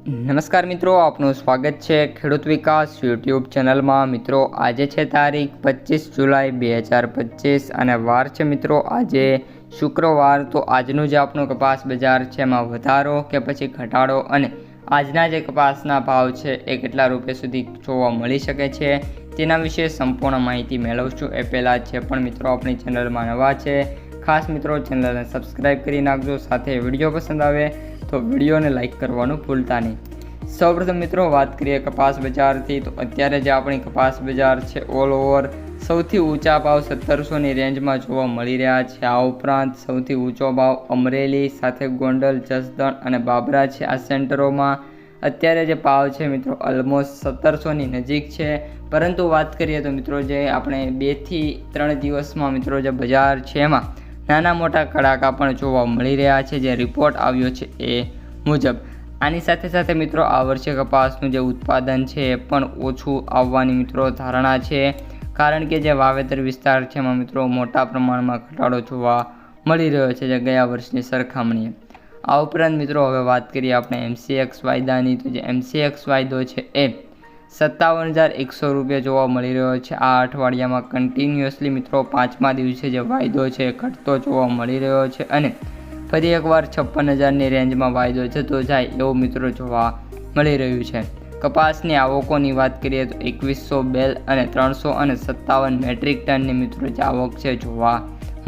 નમસ્કાર મિત્રો, આપનું સ્વાગત છે ખેડૂત વિકાસ યુટ્યુબ ચેનલમાં। મિત્રો આજે છે તારીખ 25 જુલાઈ 2025 અને વાર છે મિત્રો આજે શુક્રવાર। તો આજનું જે આપણું કપાસ બજાર છે એમાં વધારો કે પછી ઘટાડો અને આજના જે કપાસના ભાવ છે એ કેટલા રૂપિયા સુધી જોવા મળી શકે છે તેના વિશે સંપૂર્ણ માહિતી મેળવશું। એ પહેલાં જે પણ મિત્રો આપણી ચેનલમાં નવા છે ખાસ મિત્રો ચેનલને સબસ્ક્રાઈબ કરી નાખજો, સાથે વિડીયો પસંદ આવે તો વિડીયોને લાઇક કરવાનું ભૂલતા નહીં। સૌપ્રથમ મિત્રો વાત કરીએ કપાસ બજારથી, તો અત્યારે જે આપણી કપાસ બજાર છે ઓલ ઓવર સૌથી ઊંચા ભાવ 1700ની રેન્જમાં જોવા મળી રહ્યા છે। આ ઉપરાંત સૌથી ઊંચો ભાવ અમરેલી સાથે ગોંડલ, જસદણ અને બાબરા છે। આ સેન્ટરોમાં અત્યારે જે ભાવ છે મિત્રો ઓલમોસ્ટ 1700ની નજીક છે। પરંતુ વાત કરીએ તો મિત્રો જે આપણે 2 થી 3 દિવસમાં મિત્રો જે બજાર છે એમાં નાના મોટા કડાકા પણ જોવા મળી રહ્યા છે જે રિપોર્ટ આવ્યો છે એ મુજબ। આની સાથે સાથે મિત્રો આ વર્ષે કપાસનું જે ઉત્પાદન છે એ પણ ઓછું આવવાની મિત્રો ધારણા છે, કારણ કે જે વાવેતર વિસ્તાર છે એમાં મિત્રો મોટા પ્રમાણમાં ઘટાડો જોવા મળી રહ્યો છે જે ગયા વર્ષની સરખામણીએ। આ ઉપરાંત મિત્રો હવે વાત કરીએ આપણે MCX વાયદાની, તો જે MCX વાયદો છે એ 57,100 રૂપિયા જોવા મળી રહ્યો છે। આ અઠવાડિયામાં કન્ટિન્યુઅસલી મિત્રો 5મા દિવસે જે વાયદો છે ઘટતો જોવા મળી રહ્યો છે અને ફરી એકવાર 56,000ની રેન્જમાં વાયદો જતો જાય એવું મિત્રો જોવા મળી રહ્યું છે। કપાસની આવકોની વાત કરીએ તો 2100 બેલ અને 357 મેટ્રિક ટનની મિત્રો જે આવક છે જોવા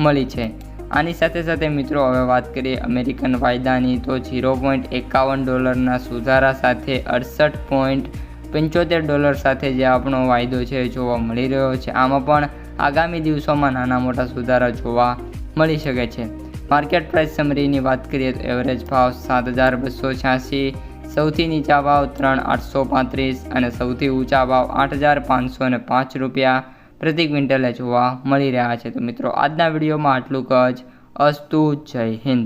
મળી છે। આની સાથે સાથે મિત્રો હવે વાત કરીએ અમેરિકન વાયદાની, તો $0.51 સુધારા સાથે $68.75 સાથે જે આપણો વાયદો છે જોવા મળી રહ્યો છે। આમાં પણ આગામી દિવસોમાં નાના મોટા સુધારા જોવા મળી શકે છે। માર્કેટ પ્રાઇસ સમરીની વાત કરીએ તો એવરેજ ભાવ 7,286, સૌથી નીચા ભાવ 3,835 અને સૌથી ઊંચા ભાવ 8,505 રૂપિયા પ્રતિ ક્વિન્ટલે જોવા મળી રહ્યા છે। તો મિત્રો આજના વિડીયોમાં આટલું જ। અસ્તુ, જય હિન્દ।